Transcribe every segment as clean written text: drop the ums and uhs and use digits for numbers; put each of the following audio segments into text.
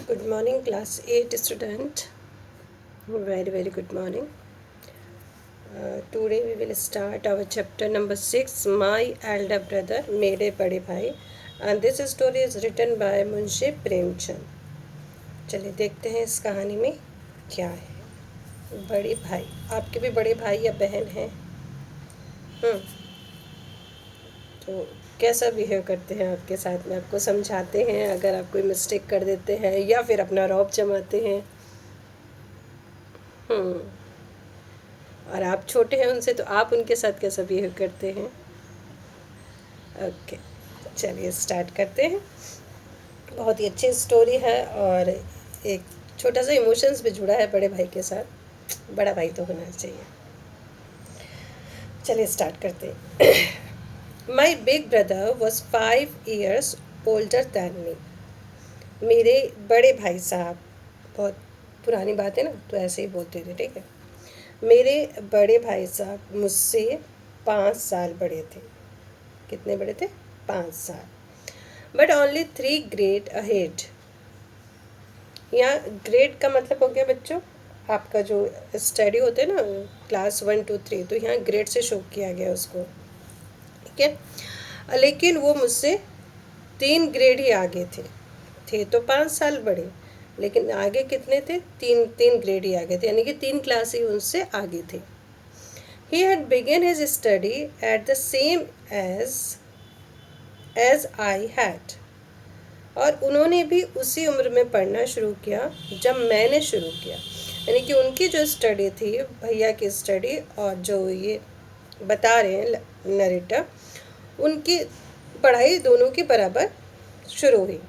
Good morning, class 8 student. Very good morning. Today we will start our chapter number 6, My Elder Brother, मेरे बड़े भाई. And this story is written by Munshi Premchand. चलिए देखते हैं इस कहानी में क्या है. बड़े भाई, आपके भी बड़े भाई या बहन हैं? तो कैसा बिहेव करते हैं आपके साथ में? आपको समझाते हैं अगर आप कोई मिस्टेक कर देते हैं, या फिर अपना रौब जमाते हैं? और आप छोटे हैं उनसे, तो आप उनके साथ कैसा बिहेव करते हैं? ओके, चलिए स्टार्ट करते हैं. बहुत ही अच्छी स्टोरी है और एक छोटा सा इमोशंस भी जुड़ा है बड़े भाई के साथ. बड़ा भाई तो होना चाहिए. चलिए स्टार्ट करते हैं. माई big brother was 5 years older than me. मेरे बड़े भाई साहब, बहुत पुरानी बात है ना, तो ऐसे ही बोलते थे, ठीक है. मेरे बड़े भाई साहब मुझसे 5 साल बड़े थे. कितने बड़े थे? 5 साल. But only 3 grade ahead. यहाँ ग्रेड का मतलब हो गया बच्चों, आपका जो स्टडी होते हैं ना, क्लास 1 2 3, तो यहाँ ग्रेड से शो किया गया उसको, ठीक है. लेकिन वो मुझसे 3 ग्रेड ही आगे थे तो 5 साल बड़े, लेकिन आगे कितने थे? 3 ग्रेड ही आगे थे, यानी कि 3 क्लास ही उनसे आगे थे. He had begun his study at the same as I had. और उन्होंने भी उसी उम्र में पढ़ना शुरू किया जब मैंने शुरू किया. यानी कि उनकी जो स्टडी थी, भैया की स्टडी, और जो ये बता रहे हैं नरेटर, उनकी पढ़ाई दोनों की बराबर शुरू हुई.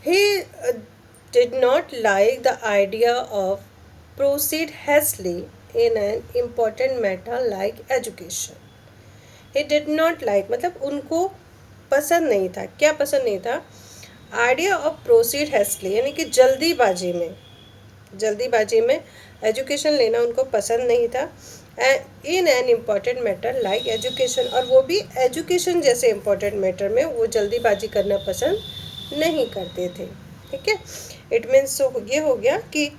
He did not like the idea of proceed hastily in an important matter like education. He did not like मतलब उनको पसंद नहीं था. क्या पसंद नहीं था? आइडिया ऑफ प्रोसीड हैस्टली, यानी कि जल्दीबाजी में एजुकेशन लेना उनको पसंद नहीं था. In an important matter like education, और वो भी एजुकेशन जैसे इम्पॉर्टेंट मैटर में वो जल्दीबाजी करना पसंद नहीं करते थे, ठीक है. इट मीन्स ये हो गया कि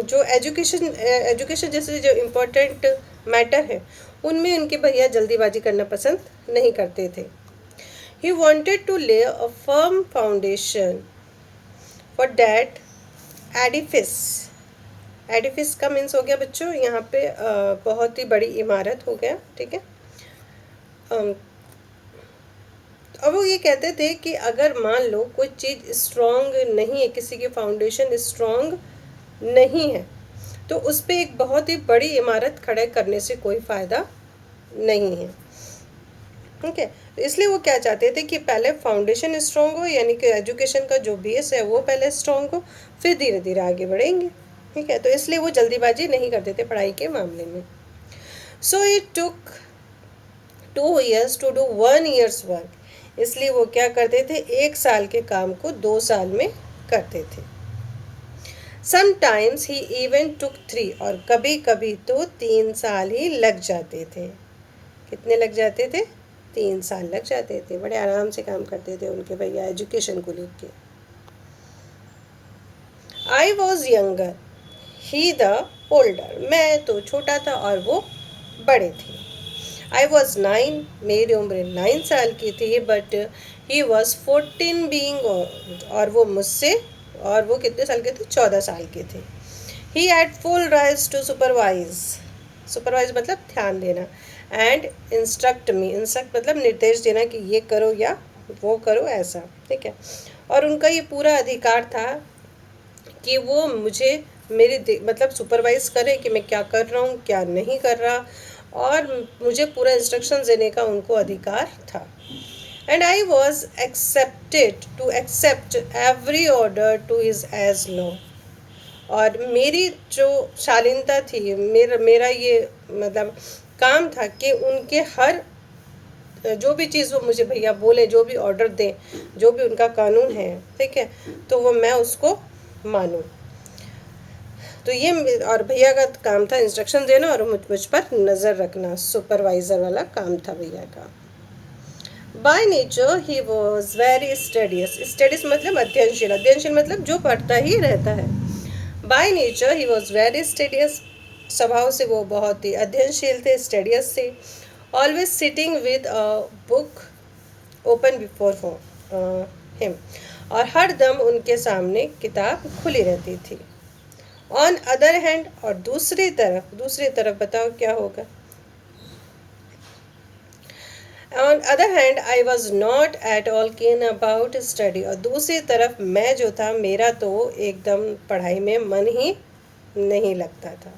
जो एजुकेशन जैसे जो इम्पोर्टेंट मैटर है, उनमें उनके भैया जल्दीबाजी करना पसंद नहीं करते थे. He wanted to lay a firm foundation for that edifice. Edifice का मीन्स हो गया बच्चों यहाँ पे बहुत ही बड़ी इमारत हो गया, ठीक है. अब वो ये कहते थे कि अगर मान लो कोई चीज़ स्ट्रॉन्ग नहीं है, किसी की फाउंडेशन स्ट्रॉन्ग नहीं है, तो उस पर एक बहुत ही बड़ी इमारत खड़े करने से कोई फ़ायदा नहीं है, ठीक है. तो इसलिए वो क्या चाहते थे कि पहले फाउंडेशन स्ट्रॉन्ग हो, यानी कि एजुकेशन का जो बेस है वो पहले स्ट्रॉन्ग हो, फिर धीरे धीरे आगे बढ़ेंगे, ठीक है. तो इसलिए वो जल्दीबाजी नहीं करते थे पढ़ाई के मामले में. So it took 2 years to do 1 year's work. इसलिए वो क्या करते थे? 1 साल के काम को 2 साल में करते थे. समटाइम्स ही इवन टुक 3, और कभी कभी तो 3 साल ही लग जाते थे. कितने लग जाते थे? 3 साल लग जाते थे. बड़े आराम से काम करते थे उनके भैया एजुकेशन को लेके. I was younger, he the older. मैं तो छोटा था और वो बड़े थे. आई वॉज 9, मेरी उम्र 9 साल की थी. बट ही वॉज 14 बींग, और वो मुझसे, और वो कितने साल के थे? 14 साल के थे. He had full rights to supervise मतलब ध्यान देना, एंड इंस्ट्रक्ट मी. इंस्ट्रक्ट मतलब निर्देश देना कि ये करो या वो करो, ऐसा, ठीक है. और उनका ये पूरा अधिकार था कि वो मुझे मतलब सुपरवाइज करे कि मैं क्या कर रहा हूँ, क्या नहीं कर रहा, और मुझे पूरा इंस्ट्रक्शन देने का उनको अधिकार था. And I was accepted to accept every order to his as law. और मेरी जो शालीनता थी, मेरा ये मतलब काम था कि उनके हर जो भी चीज़ वो मुझे भैया बोले, जो भी ऑर्डर दें, जो भी उनका कानून है, ठीक है, तो वो मैं उसको मानूं. तो ये और भैया का काम था इंस्ट्रक्शन देना और मुझ पर नज़र रखना. सुपरवाइज़र वाला काम था भैया का. By nature he was very studious, studies मतलब अध्ययनशील, अध्ययनशील मतलब जो पढ़ता ही रहता है। By nature he was very studious, स्वभाव से वो बहुत ही अध्ययनशील थे, स्टडियस थे। Always sitting with a book open before him, और हर दम उनके सामने किताब खुली रहती थी। ऑन अदर हैंड, और दूसरी तरफ बताओ क्या होगा। On other hand I was not at all कीन अबाउट स्टडी, और दूसरी तरफ मैं जो था, मेरा तो एकदम पढ़ाई में मन ही नहीं लगता था।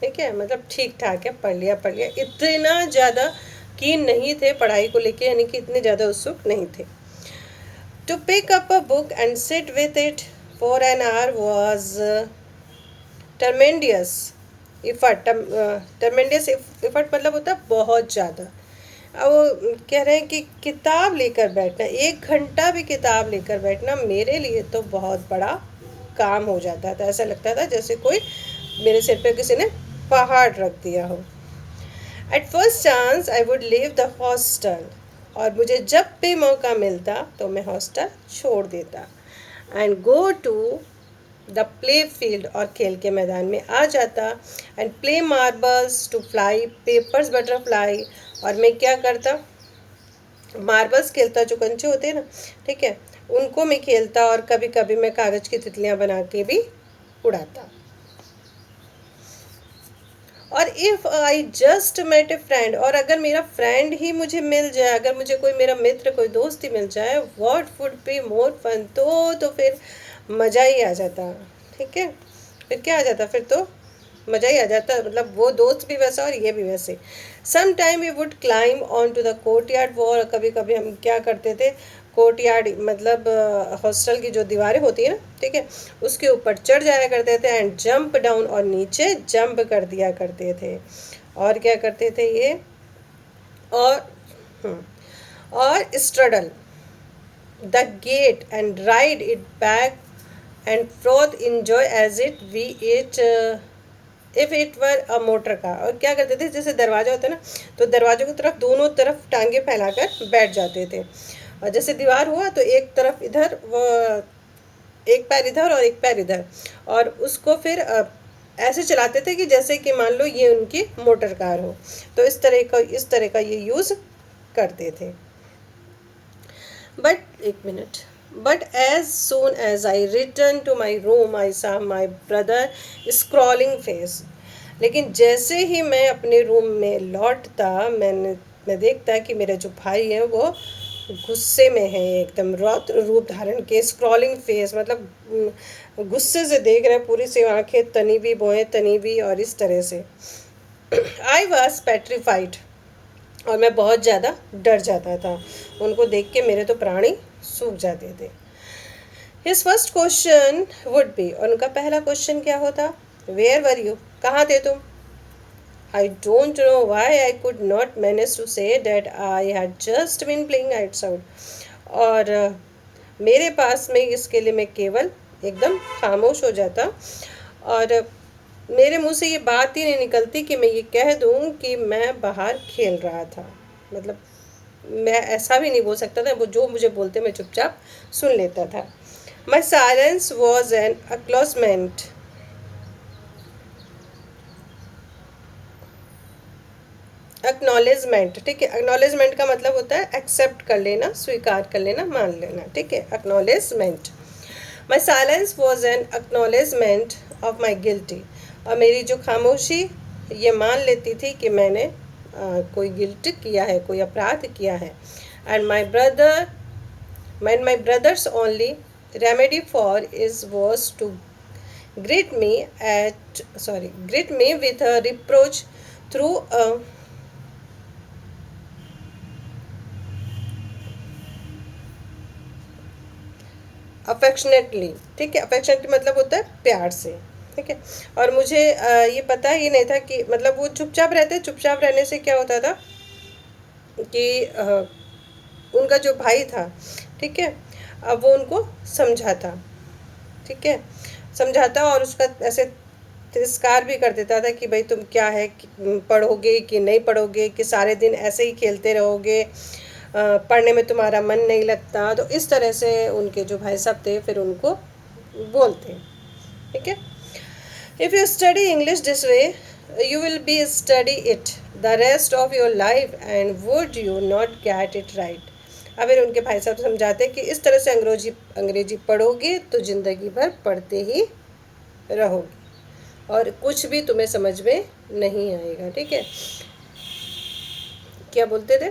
ठीक है, मतलब ठीक ठाक है, पढ़ लिया, इतना ज़्यादा कीन नहीं थे पढ़ाई को लेके, यानी कि इतने ज़्यादा उत्सुक नहीं थे। To pick up a book and sit with it for an hour was tremendous effort. Tremendous effort मतलब होता है बहुत ज़्यादा। अब वो कह रहे हैं कि किताब लेकर बैठना, 1 घंटा भी किताब लेकर बैठना मेरे लिए तो बहुत बड़ा काम हो जाता था। ऐसा लगता था जैसे कोई मेरे सिर पे किसी ने पहाड़ रख दिया हो। At first chance I would leave the hostel, और मुझे जब भी मौका मिलता तो मैं हॉस्टल छोड़ देता and go to the play field, और खेल के मैदान में आ जाता। And play marbles to fly papers butterfly, और मैं क्या करता, मार्बल्स खेलता, जो कंचे होते हैं ना, ठीक है, उनको मैं खेलता, और कभी कभी मैं कागज़ की तितलियाँ बना के भी उड़ाता। और if I just met a friend, और अगर मेरा फ्रेंड ही मुझे मिल जाए, अगर मुझे कोई मेरा मित्र, कोई दोस्त ही मिल जाए, what would be more fun, तो फिर मज़ा ही आ जाता। ठीक है, फिर क्या आ जाता, फिर तो मज़ा ही आ जाता, मतलब वो दोस्त भी वैसा और ये भी वैसे। Some time we would climb on to the courtyard wall, कभी कभी हम क्या करते थे, कोर्ट यार्ड मतलब हॉस्टल की जो दीवारें होती है ना, ठीक है, उसके ऊपर चढ़ जाया करते थे एंड जंप डाउन, और नीचे जंप कर दिया करते थे। और क्या करते थे ये, और और straddle the gate and ride it back and forth enjoy as it we it if it were a motor car. और क्या करते थे, जैसे दरवाजा होता है ना, तो दरवाजों की तरफ दोनों तरफ टांगे फैलाकर बैठ जाते थे, और जैसे दीवार हुआ तो एक तरफ इधर, वो एक पैर इधर और एक पैर इधर, और उसको फिर ऐसे चलाते थे कि जैसे कि मान लो ये उनकी मोटर कार हो। तो इस तरह का ये यूज़ करते थे। बट एक minute, but as soon as I return to my room I saw my brother scrolling face, लेकिन जैसे ही मैं अपने रूम में लौटता, मैं देखता कि मेरा जो भाई है वो गुस्से में है, एकदम रौद्र रूप धारण के, स्क्रॉलिंग फेस मतलब गुस्से से देख रहे, पूरी सी आंखें तनी भी, बोए तनी भी, और इस तरह से। आई वॉज पेट्रीफाइड, और मैं बहुत ज़्यादा डर जाता था, उनको देख के मेरे तो प्राण ही सूख जाते थे। His first question would be, और उनका पहला क्वेश्चन क्या होता, वेयर वर यू, कहाँ थे तुम। I don't know why I could not manage to say that I had just been playing outside. और मेरे पास में इसके लिए मैं केवल एकदम खामोश हो जाता, और मेरे मुंह से ये बात ही नहीं निकलती कि मैं ये कह दूं कि मैं बाहर खेल रहा था। मतलब मैं ऐसा भी नहीं बोल सकता था, वो जो मुझे बोलते मैं चुपचाप सुन लेता था। My silence was an acknowledgement, acknowledgement, ठीक है, एक्नॉलेजमेंट का मतलब होता है एक्सेप्ट कर लेना, स्वीकार कर लेना, मान लेना, ठीक है, acknowledgement. My silence was an acknowledgement of my guilty, और मेरी जो खामोशी ये मान लेती थी कि मैंने कोई गिल्ट किया है, कोई अपराध किया है। And my brother's only remedy for is was to greet me with a reproach through a affectionately, ठीक है, अफेक्शनेटली मतलब होता है प्यार से, ठीक है। और मुझे ये पता ही नहीं था कि मतलब वो चुपचाप रहते, चुपचाप रहने से क्या होता था कि उनका जो भाई था, ठीक है, अब वो उनको समझाता, ठीक है, समझाता, और उसका ऐसे तिरस्कार भी कर देता था कि भाई तुम क्या है, पढ़ोगे कि नहीं पढ़ोगे, कि सारे दिन ऐसे ही खेलते रहोगे, पढ़ने में तुम्हारा मन नहीं लगता। तो इस तरह से उनके जो भाई साहब थे फिर उनको बोलते हैं, ठीक है। If you study English this way you will B study it the rest of your life and would you not get it right. अब उनके भाई साहब समझाते कि इस तरह से अंग्रेजी पढ़ोगे तो ज़िंदगी भर पढ़ते ही रहोगे और कुछ भी तुम्हें समझ में नहीं आएगा, ठीक है। क्या बोलते थे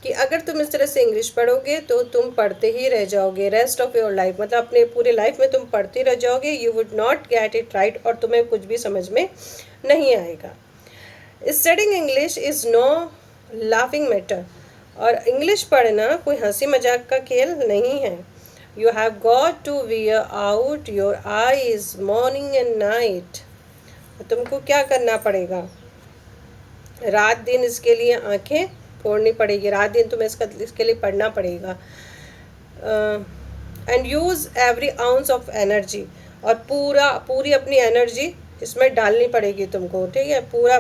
कि अगर तुम इस तरह से इंग्लिश पढ़ोगे तो तुम पढ़ते ही रह जाओगे रेस्ट ऑफ योर लाइफ, मतलब अपने पूरे लाइफ में तुम पढ़ते रह जाओगे। You would not get it right, और तुम्हें कुछ भी समझ में नहीं आएगा। Studying English is no laughing matter, और इंग्लिश पढ़ना कोई हंसी मजाक का खेल नहीं है। You have got to wear out your eyes morning and night. तुमको क्या करना पड़ेगा, रात दिन इसके लिए आंखें फोड़नी पड़ेगी, रात दिन तुम्हें इसके लिए पढ़ना पड़ेगा। And use every ounce of energy, और पूरी अपनी एनर्जी इसमें डालनी पड़ेगी तुमको, ठीक है, पूरा।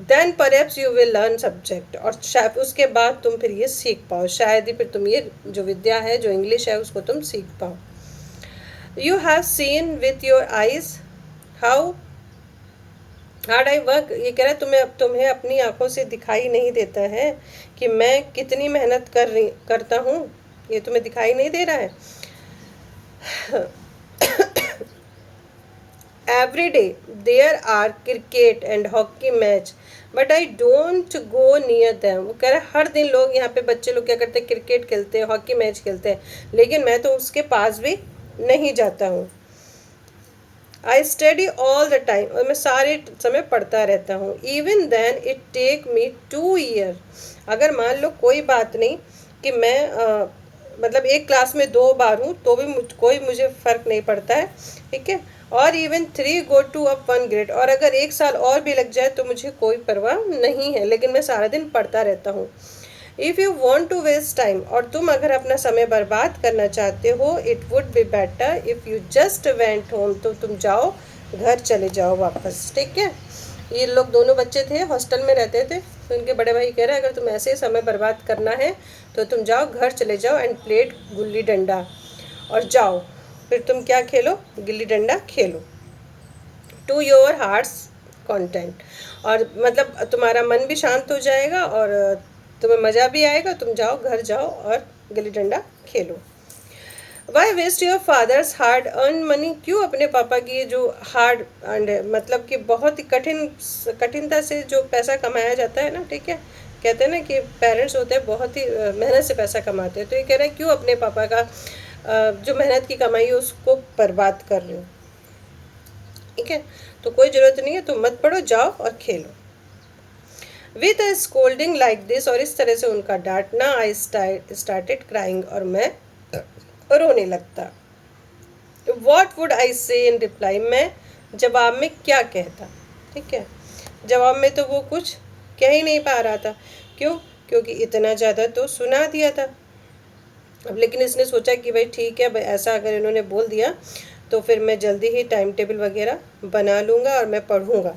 Then perhaps you will learn subject, और शायद उसके बाद तुम फिर ये सीख पाओ, शायद ही फिर तुम ये जो विद्या है, जो इंग्लिश है, उसको तुम सीख पाओ। You have seen with your eyes how hard I work. ये कह रहा है तुम्हें अपनी आंखों से दिखाई नहीं देता है कि मैं कितनी मेहनत करता हूँ, ये तुम्हें दिखाई नहीं दे रहा है। Every day there are cricket and hockey match but I don't go near them. वो कह रहा है हर दिन लोग यहाँ पे बच्चे लोग क्या करते हैं, क्रिकेट खेलते हैं, हॉकी मैच खेलते हैं, लेकिन मैं तो उसके पास भी नहीं जाता हूँ। I study all the time, और मैं सारे समय पढ़ता रहता हूँ। Even then it take me 2 year. अगर मान लो कोई बात नहीं कि मैं मतलब एक क्लास में 2 बार हूँ तो भी कोई मुझे फ़र्क नहीं पड़ता है, ठीक है। और even 3 go to up 1 grade, और अगर 1 साल और भी लग जाए तो मुझे कोई परवाह नहीं है, लेकिन मैं सारा दिन पढ़ता रहता हूँ। If you want to waste time, और तुम अगर अपना समय बर्बाद करना चाहते हो, it would be better if you just went home, तो तुम जाओ, घर चले जाओ वापस, ठीक है। ये लोग दोनों बच्चे थे, हॉस्टल में रहते थे, तो उनके बड़े भाई कह रहे हैं अगर तुम ऐसे ही समय बर्बाद करना है तो तुम जाओ, घर चले जाओ एंड प्लेट गुल्ली डंडा, और जाओ फिर तुम क्या खेलो, गिल्ली डंडा खेलो। टू योर हार्ट्स कंटेंट, और मतलब तुम्हारा मन भी शांत हो जाएगा और तुम्हें मज़ा भी आएगा। तुम जाओ, घर जाओ और गिल्ली डंडा खेलो। Why waste your father's hard earn money, क्यों अपने पापा की जो हार्ड अर्न, मतलब कि बहुत ही कठिनता से जो पैसा कमाया जाता है ना, ठीक है, कहते हैं ना कि पेरेंट्स होते हैं बहुत ही मेहनत से पैसा कमाते हैं, तो ये कह रहे हैं क्यों अपने पापा का जो मेहनत की कमाई है उसको बर्बाद कर रहे हो, ठीक है। तो कोई ज़रूरत नहीं है, तुम मत पढ़ो, जाओ और खेलो। With a scolding like this, और इस तरह से उनका डांटना, आई स्टार्टेड क्राइंग, और मैं रोने लगता। वॉट वुड आई से इन रिप्लाई, मैं जवाब में क्या कहता, ठीक है। जवाब में तो वो कुछ कह ही नहीं पा रहा था, क्यों, क्योंकि इतना ज़्यादा तो सुना दिया था। अब लेकिन इसने सोचा कि भाई ठीक है, भाई ऐसा अगर इन्होंने बोल दिया तो फिर मैं जल्दी ही टाइम टेबल वगैरह बना लूँगा और मैं पढ़ूँगा,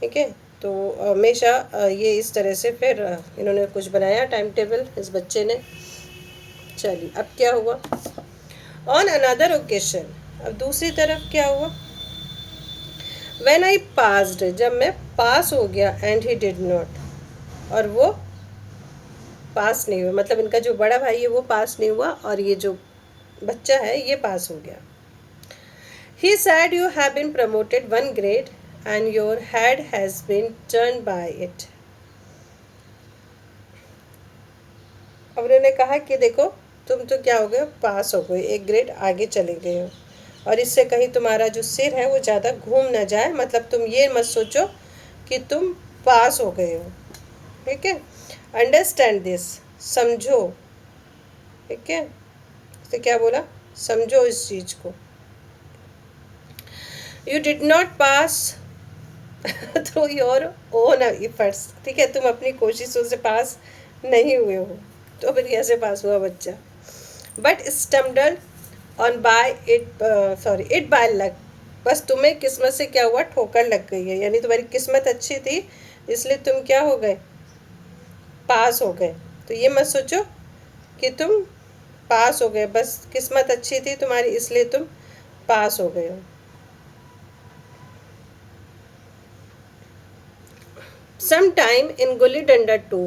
ठीक है। तो हमेशा ये इस तरह से फिर इन्होंने कुछ बनाया टाइम टेबल, इस बच्चे ने। चलिए अब क्या हुआ, ऑन अनदर ओकेशन, अब दूसरी तरफ क्या हुआ, व्हेन आई पास्ड, जब मैं पास हो गया, एंड ही डिड नॉट, और वो पास नहीं हुआ, मतलब इनका जो बड़ा भाई है वो पास नहीं हुआ और ये जो बच्चा है ये पास हो गया। He said you have been promoted 1 grade and your head has been turn by it. अब उन्होंने कहा कि देखो तुम तो क्या हो गए, पास हो गए, 1 ग्रेड आगे चले गए हो, और इससे कहीं तुम्हारा जो सिर है वो ज़्यादा घूम ना जाए, मतलब तुम ये मत सोचो कि तुम पास हो गए हो, ठीक है। अंडरस्टैंड दिस, समझो, ठीक है। तो क्या बोला, समझो इस चीज़ को। You did not pass through your own efforts, ठीक है, तुम अपनी कोशिशों से पास नहीं हुए हो, तो फिर कैसे पास हुआ बच्चा। But stumbled on by it, sorry it by luck, बस तुम्हें किस्मत से क्या हुआ, ठोकर लग गई है, यानी तुम्हारी किस्मत अच्छी थी इसलिए तुम क्या हो गए, पास हो गए। तो ये मत सोचो कि तुम पास हो गए, बस किस्मत अच्छी थी तुम्हारी इसलिए तुम पास हो गए हो। Some time in gulli danda to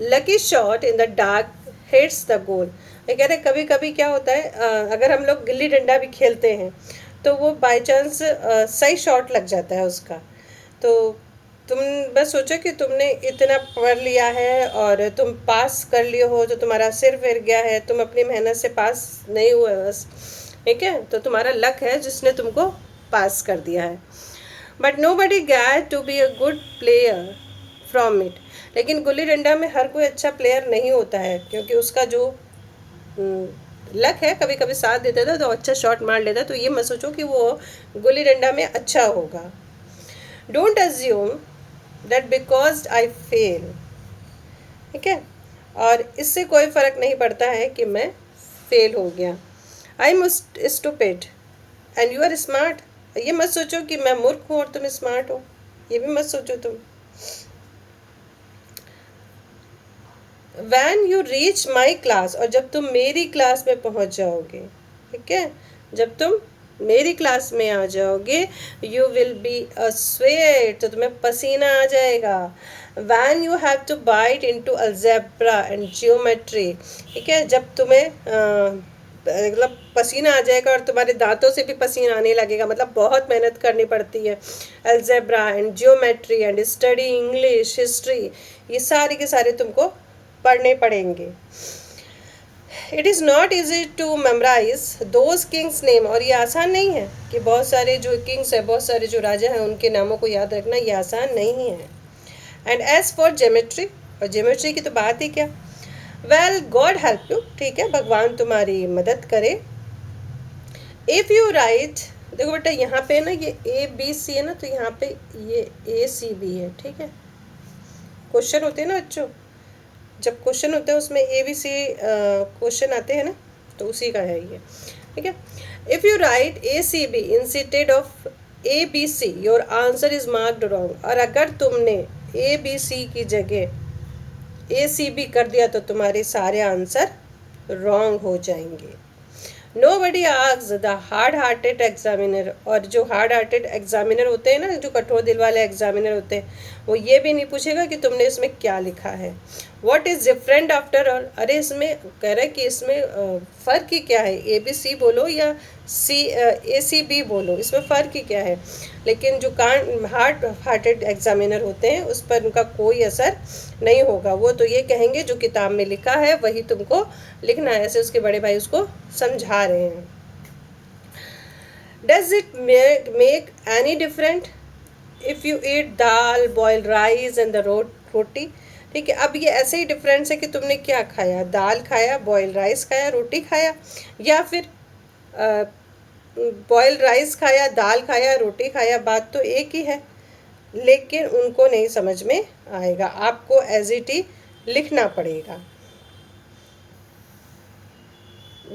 lucky shot in the dark hits the goal. मैं कह रहे कभी कभी क्या होता है, अगर हम लोग गिल्ली डंडा भी खेलते हैं तो वो बाई चांस सही शॉट लग जाता है उसका। तो तुम बस सोचो कि तुमने इतना पढ़ लिया है और तुम पास कर लिए हो, तो तुम्हारा सिर फिर गया है, तुम अपनी मेहनत से पास नहीं हुए बस, ठीक है, तो तुम्हारा लक है जिसने तुमको पास कर दिया है। But nobody got to be a good player from it. लेकिन गुल्ली डंडा में हर कोई अच्छा प्लेयर नहीं होता है, क्योंकि उसका जो लक है कभी कभी साथ देता था तो अच्छा शॉट मार लेता। तो ये मत सोचो कि वो गुल्ली डंडा में अच्छा होगा। Don't assume that because I fail, ठीक है, और इससे कोई फर्क नहीं पड़ता है कि मैं फेल हो गया। I am stupid and you are smart. ये मत सोचो कि मैं मूर्ख हूँ और तुम स्मार्ट हो, ये भी मत सोचो तुम। When you reach my class, और जब तुम मेरी क्लास में पहुंच जाओगे, ठीक है, जब तुम मेरी क्लास में आ जाओगे, you will be a sweat, तो तुम्हें पसीना आ जाएगा। When you have to bite in to algebra and geometry, ठीक है, जब तुम्हें मतलब पसीना आ जाएगा और तुम्हारे दांतों से भी पसीना आने लगेगा, मतलब बहुत मेहनत करनी पड़ती है। Algebra and geometry and study English history, ये सारे के सारे तुमको पढ़ने पड़ेंगे। It is not easy to memorize those kings name, और ये आसान नहीं है कि बहुत सारे जो किंग्स है, बहुत सारे जो राजा हैं उनके नामों को याद रखना, ये आसान नहीं है। एंड एज फॉर ज्योमेट्री, और ज्योमेट्री की तो बात ही क्या, वेल गॉड हेल्प यू, ठीक है, भगवान तुम्हारी मदद करे। इफ़ यू राइट, देखो बेटा यहाँ पे ना ये ABC है ना, तो यहाँ पे ये ACB है, ठीक है। क्वेश्चन होते हैं ना बच्चों, जब क्वेश्चन होते हैं उसमें ABC क्वेश्चन आते हैं ना, तो उसी का है ये, ठीक है। If you right ACB instead of ABC your answer is marked wrong, और अगर तुमने ABC की जगह ACB कर दिया तो तुम्हारे सारे आंसर रॉन्ग हो जाएंगे। Nobody asks the hard hearted examiner, और जो हार्ड हार्टेड एग्जामिनर होते हैं ना, जो कठोर दिल वाले एग्जामिनर होते हैं, वो ये भी नहीं पूछेगा कि तुमने इसमें क्या लिखा है। What is different after all, अरे इसमें कह रहा है कि इसमें फ़र्क ही क्या है, ABC बोलो या ACB बोलो, इसमें फ़र्क ही क्या है। लेकिन जो हार्ड हार्टेड एग्जामिनर होते हैं उस पर उनका कोई असर नहीं होगा, वो तो ये कहेंगे जो किताब में लिखा है वही तुमको लिखना है, ऐसे उसके बड़े भाई उसको समझा रहे हैं। Does it make any different if you eat dal, boiled rice and the roti, ठीक है। अब ये ऐसे ही डिफरेंस है कि तुमने क्या खाया, दाल खाया, बॉइल्ड राइस खाया, रोटी खाया, या फिर बॉइल्ड राइस खाया, दाल खाया, रोटी खाया, बात तो एक ही है, लेकिन उनको नहीं समझ में आएगा, आपको एज इट ही लिखना पड़ेगा।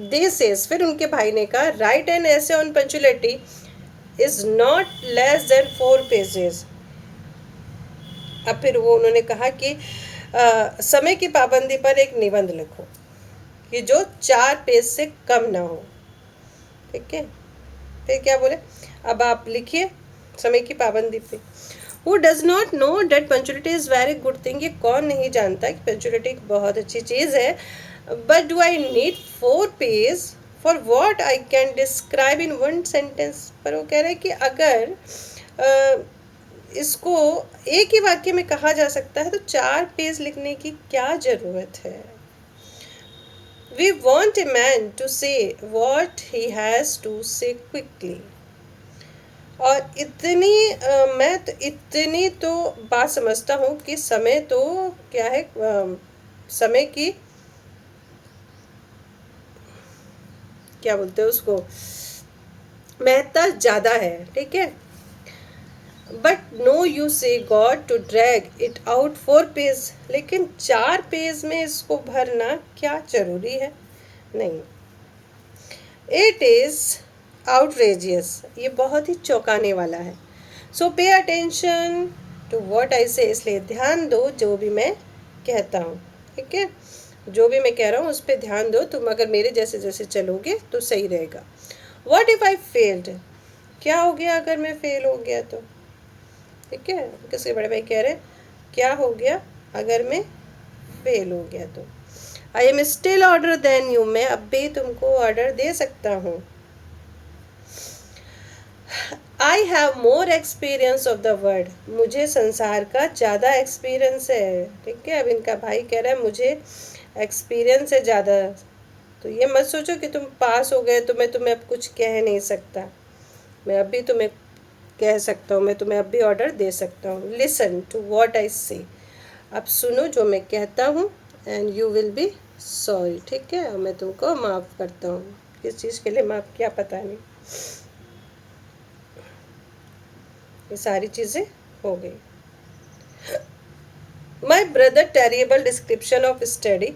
दिस इज, फिर उनके भाई ने कहा, राइट एन ऐसे on punctuality is not less than 4 pages. अब फिर वो उन्होंने कहा कि समय की पाबंदी पर एक निबंध लिखो कि जो 4 पेज से कम ना हो, ठीक है। फिर क्या बोले, अब आप लिखिए समय की पाबंदी पे। Who does not know that punctuality is very good thing, ये कौन नहीं जानता कि पंचुअलिटी एक बहुत अच्छी चीज़ है। But do I need 4 pages for what I can describe in 1 sentence, पर वो कह रहे हैं कि अगर इसको एक ही वाक्य में कहा जा सकता है तो 4 पेज लिखने की क्या ज़रूरत है। We want a man to say what he has to say quickly, और मैं तो इतनी तो बात समझता हूँ कि समय तो क्या है, समय की क्या बोलते हैं उसको, महत्ता ज़्यादा है, ठीक है। But no you say god to drag it out 4 page, लेकिन 4 पेज में इसको भरना क्या जरूरी है, नहीं। इट इज़ आउटरेजियस, ये बहुत ही चौंकाने वाला है। सो pay attention to what I से, इसलिए ध्यान दो जो भी मैं कहता हूँ, ठीक है। जो भी मैं कह रहा हूँ उस पर ध्यान दो, तुम अगर मेरे जैसे जैसे चलोगे तो सही रहेगा। वॉट इफ आई फेल्ड, क्या हो गया अगर मैं फेल हो गया तो, ठीक है। किसके बड़े भाई कह रहे क्या हो गया अगर मैं फेल हो गया तो। I am still older than you, मैं अब भी तुमको ऑर्डर दे सकता हूँ। I have more experience of the world, मुझे संसार का ज़्यादा एक्सपीरियंस है, ठीक है। अब इनका भाई कह रहा है मुझे एक्सपीरियंस है ज़्यादा। तो ये मत सोचो कि तुम पास हो गए तो मैं तुम्हें अब कुछ कह नहीं सकता, मैं अब भी तुम्हें कह सकता हूँ, मैं तुम्हें अब भी ऑर्डर दे सकता हूँ। लिसन टू वॉट आई से, अब सुनो जो मैं कहता हूँ, and you will B sorry, ठीक है। मैं तुमको माफ़ करता हूँ, किस चीज़ के लिए माफ़ किया पता नहीं। ये सारी चीज़ें हो गई। My brother terrible description of study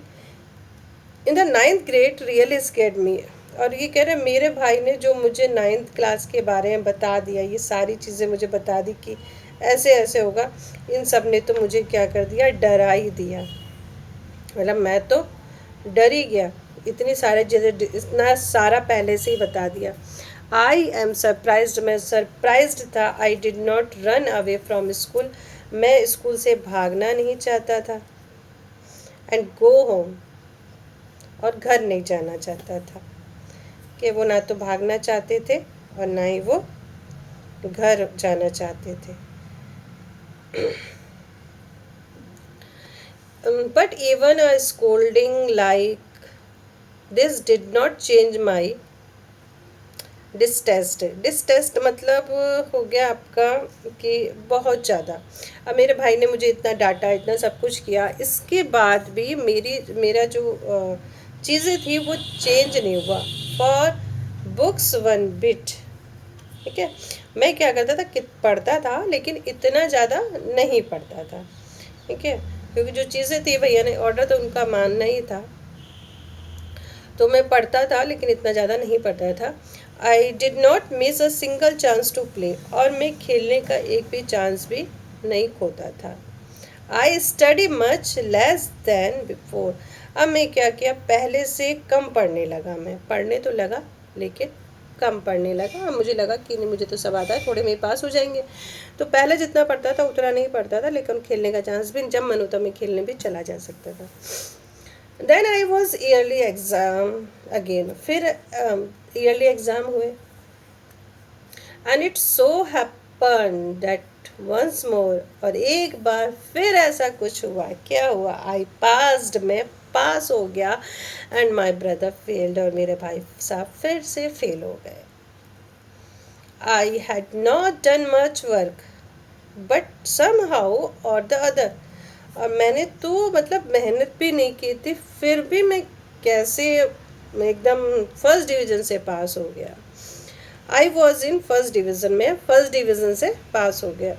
in the 9th grade really scared me, और ये कह रहे मेरे भाई ने जो मुझे 9th क्लास के बारे में बता दिया, ये सारी चीज़ें मुझे बता दी कि ऐसे ऐसे होगा, इन सब ने तो मुझे क्या कर दिया, डरा ही दिया। मतलब मैं तो डर ही गया, इतनी सारी चीज़ें, इतना सारा पहले से ही बता दिया। आई एम सरप्राइज्ड, मैं सरप्राइज्ड था। I did not run away from school, मैं स्कूल से भागना नहीं चाहता था। एंड गो होम, और घर नहीं जाना चाहता था, कि वो ना तो भागना चाहते थे और ना ही वो घर जाना चाहते थे। But even a scolding like this did not change my distaste. Distaste मतलब हो गया आपका कि बहुत ज़्यादा। अब मेरे भाई ने मुझे इतना डांटा, इतना सब कुछ किया, इसके बाद भी मेरा जो चीज़ें थी वो चेंज नहीं हुआ। फॉर बुक्स वन बिट, ठीक है। मैं क्या करता था कि पढ़ता था लेकिन इतना ज़्यादा नहीं पढ़ता था, ठीक है। क्योंकि जो चीज़ें थी भैया ने ऑर्डर तो उनका मानना ही था, तो मैं पढ़ता था लेकिन इतना ज़्यादा नहीं पढ़ता था। I did not miss a single chance to play, और मैं खेलने का एक भी चांस भी नहीं खोता था। I study much less than before, अब मैं क्या किया, पहले से कम पढ़ने लगा। मैं पढ़ने तो लगा लेकिन कम पढ़ने लगा। अब मुझे लगा कि नहीं मुझे तो सब आता है, थोड़े में पास हो जाएंगे। तो पहले जितना पढ़ता था उतना नहीं पढ़ता था, लेकिन खेलने का चांस भी जब मन होता मैं खेलने भी चला जा सकता था। Then I was yearly exam again, फिर ईयरली एग्ज़ाम हुए। And it so happen that once more, और एक बार फिर ऐसा कुछ हुआ। क्या हुआ, आई पास्ड, मैं पास हो गया। एंड माई ब्रदर फेल्ड, और मेरे भाई साहब फिर से फेल हो गए। I had not done much work but somehow or the other, और मैंने तो मतलब मेहनत भी नहीं की थी, फिर भी मैं कैसे एकदम फर्स्ट डिवीज़न से पास हो गया। I was in first division में, फर्स्ट डिवीज़न से पास हो गया।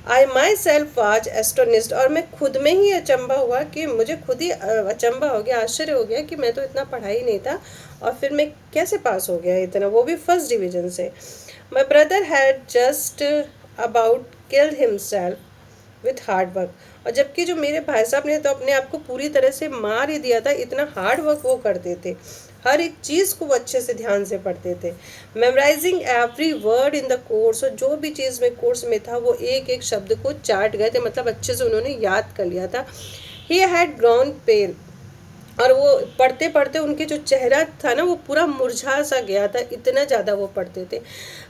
आई माई सेल्फ वाज एस्टोनिस्ड, और मैं खुद में ही अचंभा हुआ कि मुझे खुद ही अचंभा हो गया, आश्चर्य हो गया कि मैं तो इतना पढ़ा ही नहीं था और फिर मैं कैसे पास हो गया इतना, वो भी फर्स्ट डिवीज़न से। माई brother had just about killed himself with hard work, और जबकि जो मेरे भाई साहब ने तो अपने आप को पूरी तरह से मार ही दिया था, इतना हार्ड वर्क वो करते थे, हर एक चीज़ को वो अच्छे से ध्यान से पढ़ते थे। Memorizing every word in the course, और जो भी चीज़ में कोर्स में था वो एक एक शब्द को चाट गए थे, मतलब अच्छे से उन्होंने याद कर लिया था। ही हैड ग्रॉन पेल, और वो पढ़ते पढ़ते उनके जो चेहरा था ना वो पूरा मुरझा सा गया था, इतना ज़्यादा वो पढ़ते थे।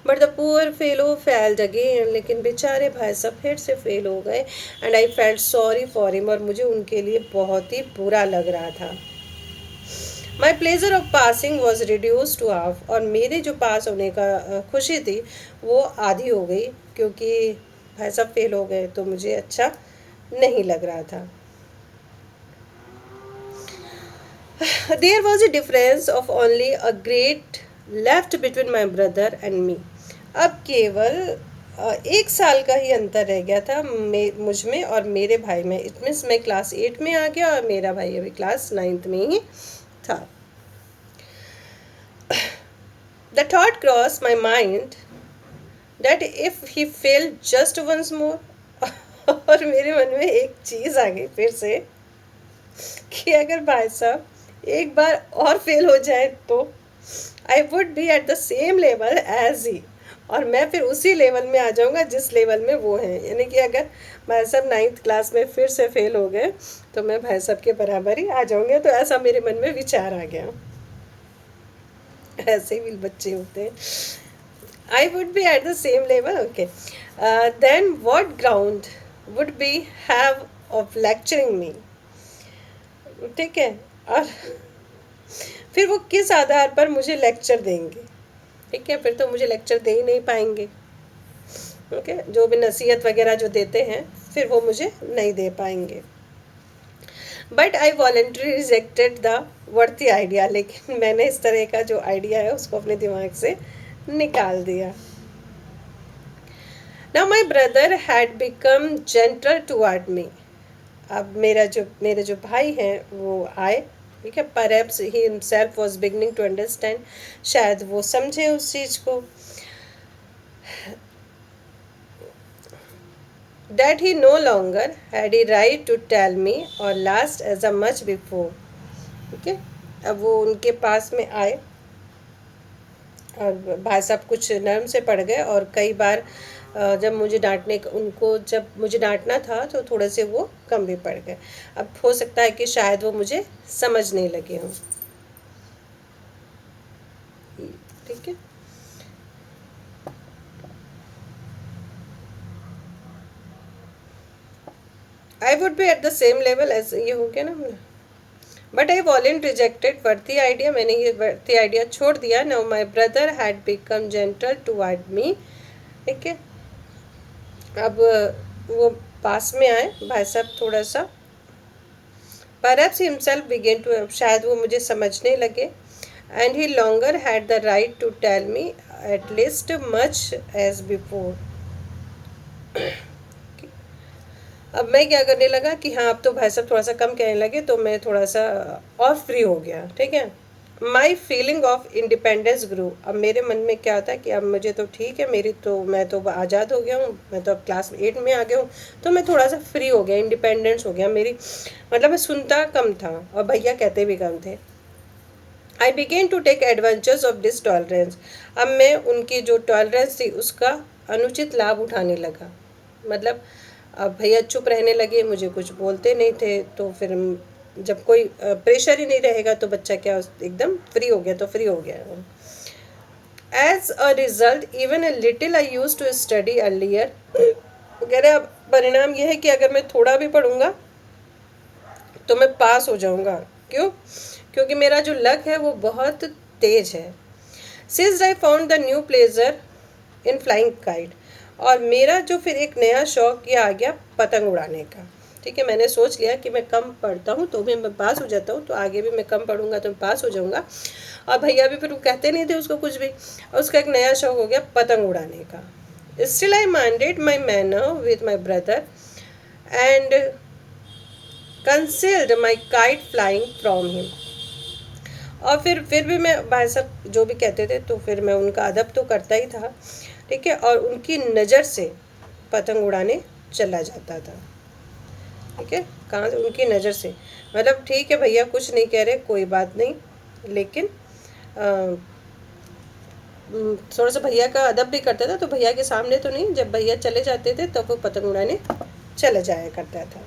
But the poor fellow failed again, लेकिन बेचारे भाई सब फिर से फेल हो गए। And I felt sorry for him, और मुझे उनके लिए बहुत ही बुरा लग रहा था। My pleasure of passing was reduce to half, और मेरे जो पास होने का खुशी थी वो आधी हो गई, क्योंकि भाई सब फेल हो गए तो मुझे अच्छा नहीं लग रहा था। There was a difference of only a grade left between my brother and me. अब केवल 1 साल का ही अंतर रह गया था मुझ में और मेरे भाई में। इट मीन्स मैं क्लास 8 में आ गया और मेरा भाई अभी क्लास 9th में ही था। The thought crossed my mind that if he failed just once more, और मेरे मन में एक चीज़ आ गई फिर से कि अगर भाई साहब एक बार और फेल हो जाए तो I would be at the same level as he, और मैं फिर उसी लेवल में आ जाऊंगा जिस लेवल में वो हैं। यानी कि अगर भाई साहब 9th क्लास में फिर से फेल हो गए तो मैं भाई साहब के बराबर ही आ जाऊंगे। तो ऐसा मेरे मन में विचार आ गया। ऐसे भी बच्चे होते हैं। I would be at the same level. Okay. Then what ground would be have of lecturing me? ठीक है। और फिर वो किस आधार पर मुझे लेक्चर देंगे? ठीक है, फिर तो मुझे लेक्चर दे ही नहीं पाएंगे। ओके, जो भी नसीहत वगैरह जो देते हैं फिर वो मुझे नहीं दे पाएंगे। But I voluntary rejected the worthy idea, लेकिन मैंने इस तरह का जो आइडिया है उसको अपने दिमाग से निकाल दिया। Now my brother had become gentle toward me. अब मेरे जो भाई हैं वो आए। ठीक है, perhaps he himself was beginning to understand, शायद वो समझे उस चीज को, that he no longer had a right to tell me or last as a much before. ठीक है, अब वो उनके पास में आए और भाई साहब कुछ नर्म से पड़ गए, और कई बार जब मुझे डांटना था तो थोड़े से वो कम भी पड़ गए। अब हो सकता है कि शायद वो मुझे समझने लगे हों। ठीक है, I would be at the same level as, ये हो गया ना। But I valiant rejected worthy idea, मैंने ये वर्थी आइडिया छोड़ दिया। Now my brother had become gentle toward me. ठीक है, अब वो पास में आए भाई साहब थोड़ा सा, परहैप्स हिमसेल्फ बिगेन टू, शायद वो मुझे समझने लगे, and he longer had the right to tell me at least much as before. अब मैं क्या करने लगा कि हाँ, अब तो भाई साहब थोड़ा सा कम कहने लगे तो मैं थोड़ा सा और फ्री हो गया। ठीक है, माई फीलिंग ऑफ इंडिपेंडेंस ग्रू। अब मेरे मन में क्या होता है कि अब मुझे तो ठीक है, मैं तो आज़ाद हो गया हूँ, मैं तो अब क्लास 8 में आ गया हूँ, तो मैं थोड़ा सा फ्री हो गया, इंडिपेंडेंस हो गया मेरी, मतलब मैं सुनता कम था और भैया कहते भी कम थे। I began to take adventures of this tolerance. अब मैं उनकी जो टॉलरेंस थी उसका अनुचित लाभ उठाने लगा। मतलब अब भैया चुप रहने लगे, मुझे कुछ बोलते नहीं थे, तो फिर जब कोई प्रेशर ही नहीं रहेगा तो बच्चा क्या एकदम फ्री हो गया, तो फ्री हो गया। As a result even a little I use to study earlier. वगैरह परिणाम यह है कि अगर मैं थोड़ा भी पढ़ूंगा तो मैं पास हो जाऊंगा। क्यों? क्योंकि मेरा जो लक है वो बहुत तेज है। Since I found the new pleasure in flying kite, और मेरा जो फिर एक नया शौक ये आ गया पतंग उड़ाने का। ठीक है, मैंने सोच लिया कि मैं कम पढ़ता हूँ तो भी मैं पास हो जाता हूँ, तो आगे भी मैं कम पढ़ूंगा तो मैं पास हो जाऊंगा। और भैया भी फिर वो कहते नहीं थे उसको कुछ भी, और उसका एक नया शौक हो गया पतंग उड़ाने का। Still I minded my manner with my brother and concealed my kite flying from him. और फिर भी मैं भाई साहब जो भी कहते थे तो फिर मैं उनका अदब तो करता ही था। ठीक है, और उनकी नज़र से पतंग उड़ाने चला जाता था। ठीक है, कहाँ से? उनकी नज़र से, मतलब ठीक है भैया कुछ नहीं कह रहे, कोई बात नहीं, लेकिन थोड़ा सा भैया का अदब भी करता था, तो भैया के सामने तो नहीं, जब भैया चले जाते थे तब वो पतंग उड़ाने चले जाया करता था।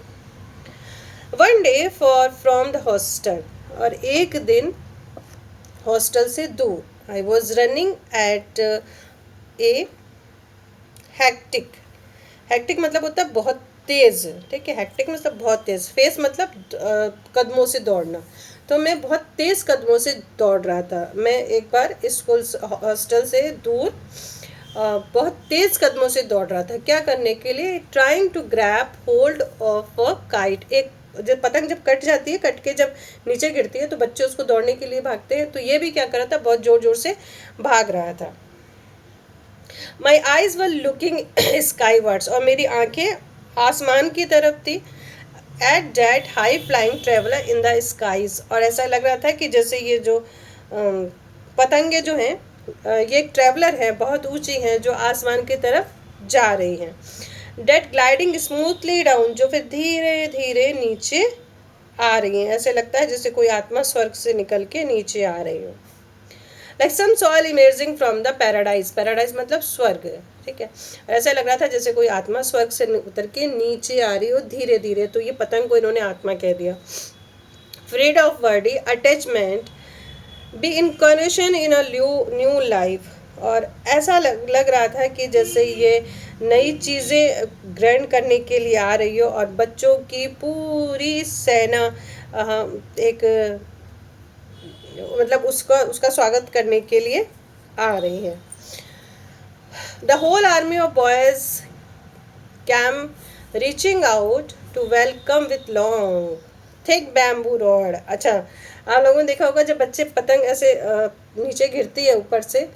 One day for from the hostel, और एक दिन हॉस्टल से दूर, I was running at A hectic. Hectic मतलब होता है बहुत तेज़। ठीक है, हैक्टिक मतलब बहुत तेज़, फेस मतलब कदमों से दौड़ना। तो मैं बहुत तेज़ कदमों से दौड़ रहा था। मैं एक बार स्कूल हॉस्टल से दूर बहुत तेज़ कदमों से दौड़ रहा था। क्या करने के लिए? Trying to grab hold of a kite. एक जब पतंग जब कट जाती है, कट के जब नीचे गिरती है तो बच्चे उसको दौड़ने के लिए भागते हैं, तो ये भी क्या कर रहा था, बहुत ज़ोर ज़ोर से भाग रहा था। माई आईज वर लुकिंग स्काईवर्ड्स, और मेरी आंखें आसमान की तरफ थी। At that high flying traveller in the skies, और ऐसा लग रहा था कि जैसे ये जो पतंगे जो हैं ये एक ट्रेवलर हैं, बहुत ऊंची हैं, जो आसमान की तरफ जा रही हैं। डेट ग्लाइडिंग स्मूथली डाउन, जो फिर धीरे धीरे नीचे आ रही हैं, ऐसे लगता है जैसे कोई आत्मा स्वर्ग से निकल के नीचे आ रही हो। Like some soul emerging from the paradise, paradise मतलब स्वर्ग, ठीक है। ऐसा लग रहा था जैसे कोई आत्मा स्वर्ग से उतर के नीचे आ रही हो धीरे धीरे, तो ये पतंग को इन्होंने आत्मा कह दिया। Freed of body attachment be incarnation in a new life, और ऐसा लग रहा था कि जैसे ये नई चीज़ें ग्रहण करने के लिए आ रही हो, और बच्चों की पूरी सेना एक मतलब उसका उसका स्वागत करने के लिए आ रही है। The whole army of boys came reaching out to welcome with long thick bamboo rod. अच्छा, आप लोगों ने देखा होगा जब बच्चे पतंग ऐसे नीचे गिरती है ऊपर से,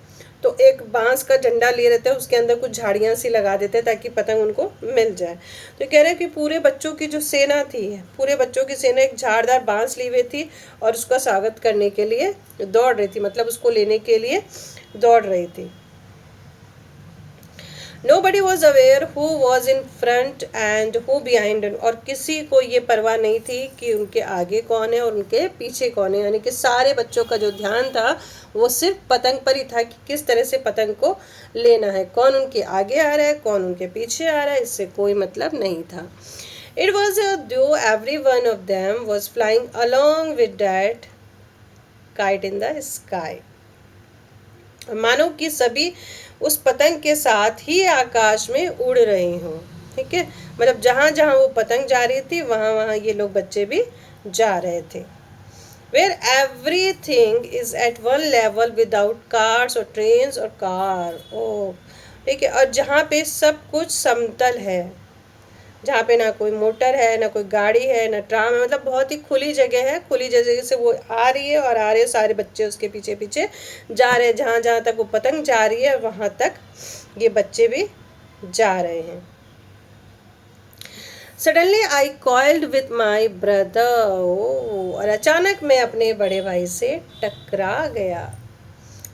तो एक बांस का डंडा लिए रहते हैं, उसके अंदर कुछ झाड़ियाँ सी लगा देते हैं ताकि पतंग उनको मिल जाए। तो कह रहे हैं कि पूरे बच्चों की जो सेना थी, पूरे बच्चों की सेना एक झाड़दार बांस ली हुई थी और उसका स्वागत करने के लिए दौड़ रही थी, मतलब उसको लेने के लिए दौड़ रही थी। Nobody was aware who was in front and who behind, और किसी को ये परवाह नहीं थी कि उनके आगे कौन है और उनके पीछे कौन है, यानी कि सारे बच्चों का जो ध्यान था वो सिर्फ पतंग पर ही था कि किस तरह से पतंग को लेना है, कौन उनके आगे आ रहा है कौन उनके पीछे आ रहा है, इससे कोई मतलब नहीं था। It was as though every one of them was flying along with that kite in the sky, मानो कि सभी उस पतंग के साथ ही आकाश में उड़ रहे हों, ठीक है। मतलब जहाँ जहाँ वो पतंग जा रही थी वहाँ वहाँ ये लोग बच्चे भी जा रहे थे। Where everything is at one level without cars और trains और car, ओ ठीक है, और जहाँ पे सब कुछ समतल है, जहाँ पे ना कोई मोटर है ना कोई गाड़ी है ना ट्राम है, मतलब बहुत ही खुली जगह है, खुली जगह से वो आ रही है और आ रहे सारे बच्चे उसके पीछे पीछे जा रहे हैं, जहाँ जहाँ तक वो पतंग जा रही है वहाँ तक ये बच्चे भी जा रहे हैं। Suddenly I called with my brother, और अचानक मैं अपने बड़े भाई से टकरा गया।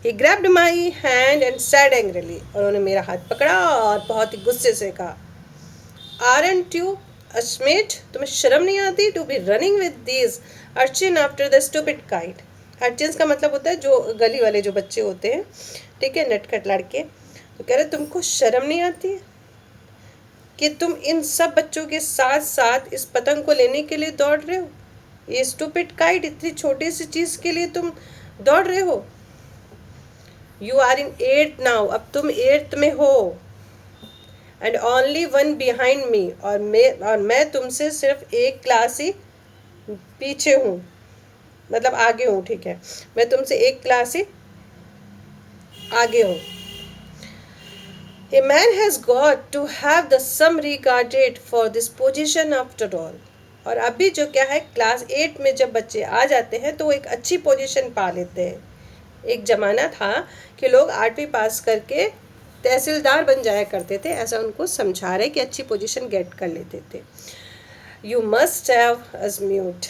He grabbed my hand and said angrily, और उन्होंने मेरा हाथ पकड़ा और बहुत ही गुस्से से कहा, Aren't you ashamed? तुम्हें शर्म नहीं आती? To be running with these urchin after the stupid kite. urchins का मतलब होता है जो गली वाले जो बच्चे होते हैं, ठीक है, नटखट लड़के। तो कह रहे तुमको शर्म नहीं आती कि तुम इन सब बच्चों के साथ साथ इस पतंग को लेने के लिए दौड़ रहे हो? ये स्टूपिड काइट, इतनी छोटी सी चीज के लिए तुम दौड़ रहे हो। You are in 8th now, अब तुम 8th में हो। And only one behind me, और मैं तुमसे सिर्फ एक क्लास ही पीछे हूँ, मतलब आगे हूँ, ठीक है, मैं तुमसे एक क्लास ही आगे हूँ। A man has got to have the some regarded for this position after all. और अभी जो क्या है, क्लास 8 में जब बच्चे आ जाते हैं तो वो एक अच्छी पोजीशन पा लेते हैं। एक ज़माना था कि लोग 8वीं पास करके तहसीलदार बन जाया करते थे, ऐसा उनको समझा रहे कि अच्छी पोजीशन गेट कर लेते थे। You must have assumed,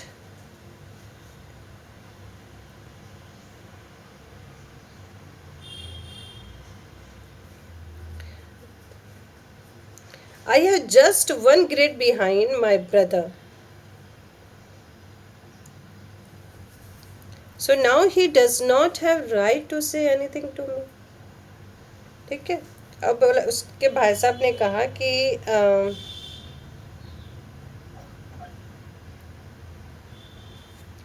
I have just one grade behind my brother. So now he does not have right to say anything to me. ठीक है, अब उसके भाई साहब ने कहा कि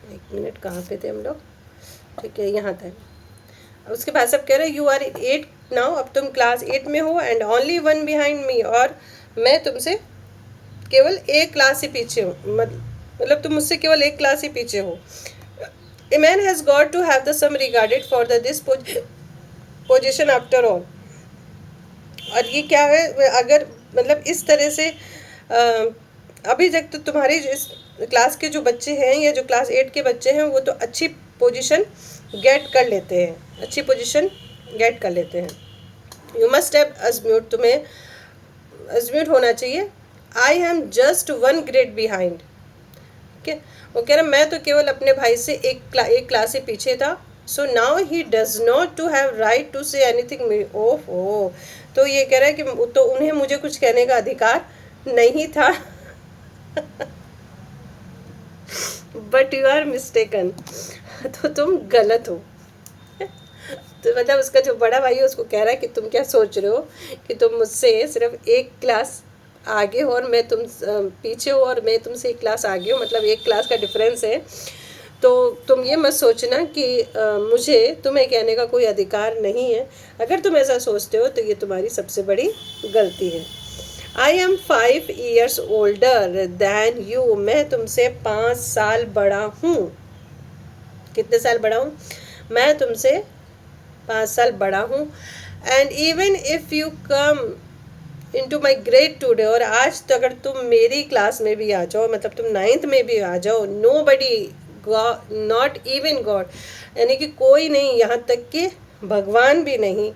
एक मिनट, कहाँ पे थे हम लोग, ठीक है, यहाँ था। उसके भाई साहब कह रहे यू आर 8 नाउ, अब तुम क्लास 8 में हो, and only one behind me, और मैं तुमसे केवल एक क्लास ही पीछे हूँ, मतलब तुम मुझसे केवल एक क्लास ही पीछे हो। A man has got to have the some regarded for the this position after all. और ये क्या है, अगर मतलब इस तरह से अभी तक तो तुम्हारी इस क्लास के जो बच्चे हैं या जो क्लास 8 के बच्चे हैं वो तो अच्छी पोजीशन गेट कर लेते हैं, अच्छी पोजीशन गेट कर लेते हैं। यू मस्ट हैव assumed, तुम्हें assumed होना चाहिए। I am just one grade behind, ठीक है। वो कह रहा मैं तो केवल अपने भाई से एक क्लास से पीछे था। So now he does not to have right to say anything. Oh, तो ये कह रहा है कि तो उन्हें मुझे कुछ कहने का अधिकार नहीं था। बट यू आर मिस्टेकन, तो तुम गलत हो। तो मतलब उसका जो बड़ा भाई है उसको कह रहा है कि तुम क्या सोच रहे हो कि तुम मुझसे सिर्फ एक क्लास आगे हो और मैं तुम पीछे हो, और मैं तुमसे एक क्लास आगे हूँ, मतलब एक क्लास का डिफरेंस है। तो तुम ये मत सोचना कि मुझे तुम्हें कहने का कोई अधिकार नहीं है। अगर तुम ऐसा सोचते हो तो ये तुम्हारी सबसे बड़ी गलती है। I am 5 years older than you, मैं तुमसे 5 साल बड़ा हूँ। कितने साल बड़ा हूँ? मैं तुमसे 5 साल बड़ा हूँ। And even if you come into my grade today, और आज तो अगर तुम मेरी क्लास में भी आ जाओ, मतलब तुम 9th में भी आ जाओ, nobody, not even god, यानी कि कोई नहीं, यहाँ तक कि भगवान भी नहीं,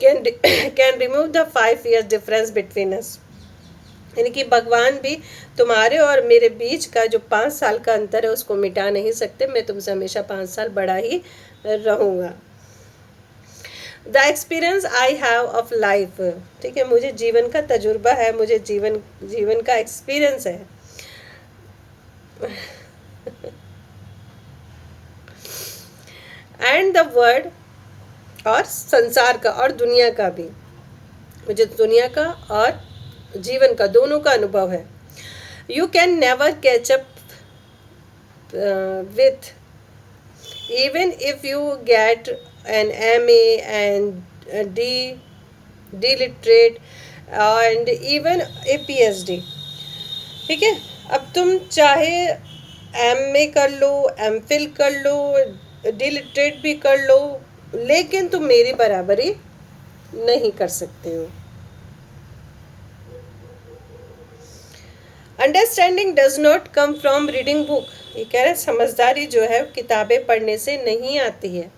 can remove the 5 years difference between us, यानी कि भगवान भी तुम्हारे और मेरे बीच का जो 5 साल का अंतर है उसको मिटा नहीं सकते। मैं तुमसे हमेशा 5 साल बड़ा ही रहूँगा। The experience I have of life, ठीक है, मुझे जीवन का तजुर्बा है, मुझे जीवन का एक्सपीरियंस है। एंड द वर्ड, और संसार का और दुनिया का भी, मुझे दुनिया का और जीवन का दोनों का अनुभव है। You can never catch up with, even if you get an MA and D literate and even a PhD, ठीक है, अब तुम चाहे MA कर लो, MPhil कर लो, D literate भी कर लो, लेकिन तुम मेरी बराबरी नहीं कर सकते हो। Understanding does not come from reading book, ये कह रहे समझदारी जो है किताबें पढ़ने से नहीं आती है।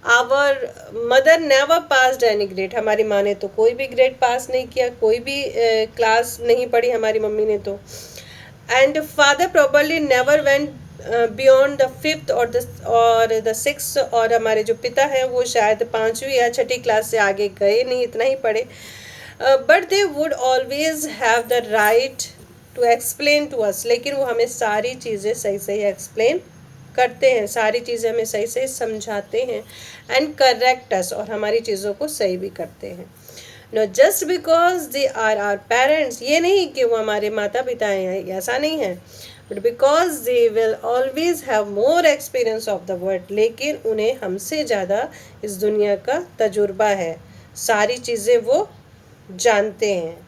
Our mother never passed any grade, हमारी माँ ने तो कोई भी ग्रेड पास नहीं किया, कोई भी क्लास नहीं पढ़ी हमारी मम्मी ने तो। And father probably never went beyond the 5th और द 6th, और हमारे जो पिता हैं वो शायद 5वीं या 6ठी क्लास से आगे गए नहीं, इतना ही पढ़े। But they would always have the right to explain to us, लेकिन वो हमें सारी चीज़ें सही सही एक्सप्लेन करते हैं, सारी चीज़ें हमें सही सही समझाते हैं। एंड करेक्ट अस, और हमारी चीज़ों को सही भी करते हैं। No just because they are our parents, ये नहीं कि वो हमारे माता पिता हैं, ऐसा नहीं है, but because they will always have more experience of the world, लेकिन उन्हें हमसे ज़्यादा इस दुनिया का तजुर्बा है, सारी चीज़ें वो जानते हैं।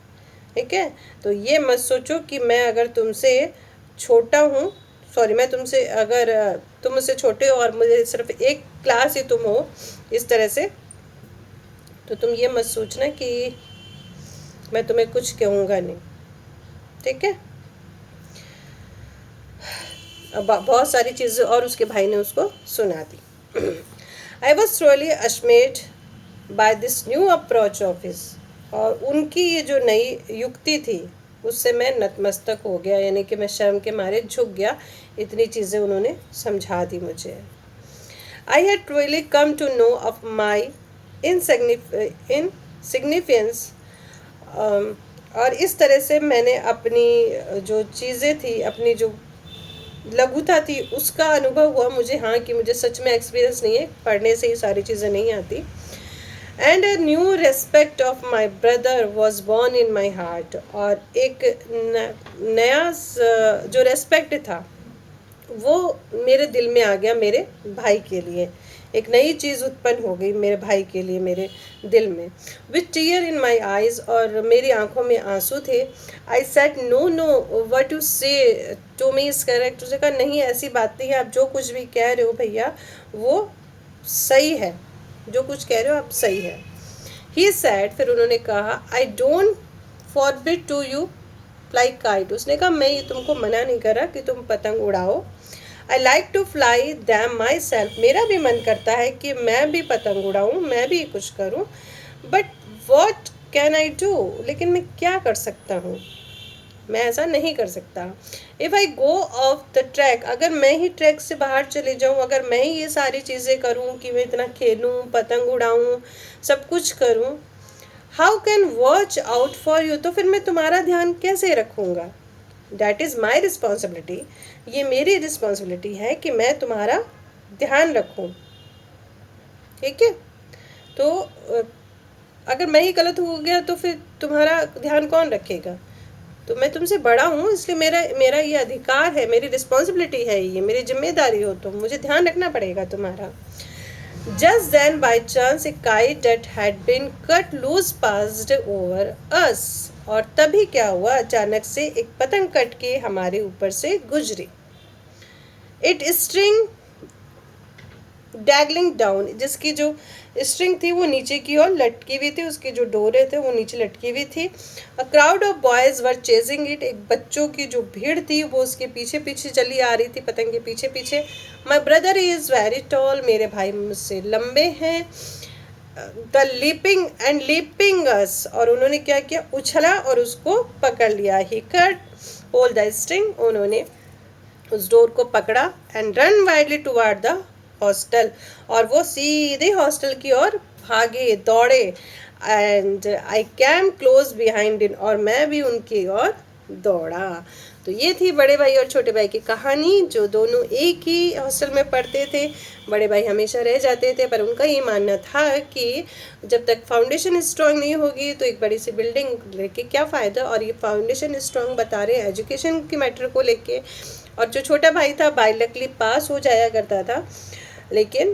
ठीक है, तो ये मत सोचो कि मैं अगर तुमसे छोटा हूँ, सॉरी, मैं तुमसे, अगर तुम मुझसे छोटे हो और मुझे सिर्फ एक क्लास ही तुम हो इस तरह से, तो तुम ये मत सोचना कि मैं तुम्हें कुछ कहूँगा नहीं। ठीक है, अब बहुत सारी चीज़ें और उसके भाई ने उसको सुना दी। I was thoroughly ashamed by this new approach of his, और उनकी ये जो नई युक्ति थी उससे मैं नतमस्तक हो गया, यानी कि मैं शर्म के मारे झुक गया, इतनी चीज़ें उन्होंने समझा दी मुझे। I had truly come to know of my insignificance, और इस तरह से मैंने अपनी जो चीज़ें थी, अपनी जो लघुता थी, उसका अनुभव हुआ मुझे, हाँ, कि मुझे सच में एक्सपीरियंस नहीं है, पढ़ने से ही सारी चीज़ें नहीं आती। And a new respect of my brother was born in my heart, और एक नया जो रेस्पेक्ट था वो मेरे दिल में आ गया मेरे भाई के लिए, एक नई चीज़ उत्पन्न हो गई मेरे भाई के लिए मेरे दिल में। With tear in my eyes, और मेरी आंखों में आंसू थे। I said no no, what you say to me is correct, उसने कहा नहीं, ऐसी बात नहीं है, आप जो कुछ भी कह रहे हो भैया वो सही है, जो कुछ कह रहे हो आप सही है। ही सैड, फिर उन्होंने कहा, I don't forbid to you fly kite, उसने कहा मैं ये तुमको मना नहीं कर रहा कि तुम पतंग उड़ाओ। I like to fly them myself, मेरा भी मन करता है कि मैं भी पतंग उड़ाऊँ, मैं भी कुछ करूँ, but what can I do, लेकिन मैं क्या कर सकता हूँ, मैं ऐसा नहीं कर सकता। If I go of the track, अगर मैं ही ट्रैक से बाहर चले जाऊँ, अगर मैं ही ये सारी चीज़ें करूँ कि मैं इतना खेलूँ, पतंग उड़ाऊँ, सब कुछ करूँ, how can watch out for you, तो फिर मैं तुम्हारा ध्यान कैसे रखूँगा। That is my responsibility, ये मेरी रिस्पॉन्सिबिलिटी है कि मैं तुम्हारा ध्यान रखूं। ठीक है, तो अगर मैं ही गलत हो गया तो फिर तुम्हारा ध्यान कौन रखेगा? तो मैं तुमसे बड़ा हूँ, इसलिए मेरा मेरा ये अधिकार है, मेरी रिस्पॉन्सिबिलिटी है, ये मेरी जिम्मेदारी हो, तो मुझे ध्यान रखना पड़ेगा तुम्हारा। Just then, by chance, a kite that had been cut loose passed over us. और तभी क्या हुआ, अचानक से एक पतंग कट के हमारे ऊपर से गुजरी। It string डैगलिंग डाउन, जिसकी जो स्ट्रिंग थी वो नीचे की ओर लटकी हुई थी, उसके जो डोरे थे वो नीचे लटकी हुई थी। A crowd of boys were chasing it, एक बच्चों की जो भीड़ थी वो उसके पीछे पीछे चली आ रही थी, पतंग के पीछे पीछे। My brother is very tall, मेरे भाई मुझसे लंबे हैं। द लीपिंग एंड लीपिंग अस, और उन्होंने क्या किया, उछला और उसको पकड़ लिया। ही कट होल्ड द स्ट्रिंग, उन्होंने उस डोर को पकड़ा। And run widely toward the hostel, और वो सीधे हॉस्टल की ओर भागे, दौड़े। And I came close behind in, और मैं भी उनकी ओर दौड़ा। तो ये थी बड़े भाई और छोटे भाई की कहानी, जो दोनों एक ही हॉस्टल में पढ़ते थे। बड़े भाई हमेशा रह जाते थे, पर उनका ये मानना था कि जब तक फाउंडेशन स्ट्रांग नहीं होगी तो एक बड़ी सी बिल्डिंग लेके क्या फ़ायदा। और ये फाउंडेशन स्ट्रांग बता रहे हैं एजुकेशन के मैटर को लेके। और जो छोटा भाई था बाय लकली पास हो जाया करता था, लेकिन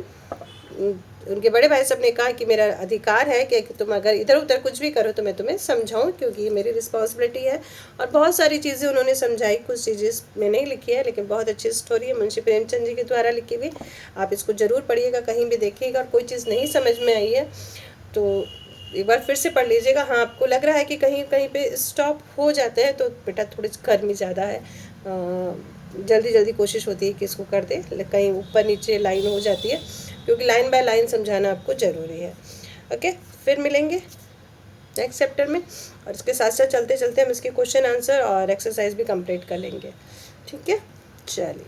उनके बड़े भाई साहब ने कहा कि मेरा अधिकार है कि तुम अगर इधर उधर कुछ भी करो तो मैं तुम्हें समझाऊं, क्योंकि ये मेरी रिस्पॉन्सिबिलिटी है। और बहुत सारी चीज़ें उन्होंने समझाई, कुछ चीज़ें मैंने नहीं लिखी है, लेकिन बहुत अच्छी स्टोरी है, मुंशी प्रेमचंद जी के द्वारा लिखी हुई। आप इसको ज़रूर पढ़िएगा, कहीं भी देखिएगा। और कोई चीज़ नहीं समझ में आई है तो एक बार फिर से पढ़ लीजिएगा। हाँ, आपको लग रहा है कि कहीं कहीं पे स्टॉप हो जाते हैं तो बेटा थोड़ी गर्मी ज़्यादा है, जल्दी जल्दी कोशिश होती है कि इसको कर दे, कहीं ऊपर नीचे लाइन हो जाती है, क्योंकि लाइन बाय लाइन समझाना आपको ज़रूरी है। ओके, फिर मिलेंगे नेक्स्ट चैप्टर में, और इसके साथ साथ चलते चलते हम इसके क्वेश्चन आंसर और एक्सरसाइज भी कंप्लीट कर लेंगे। ठीक है, चलिए।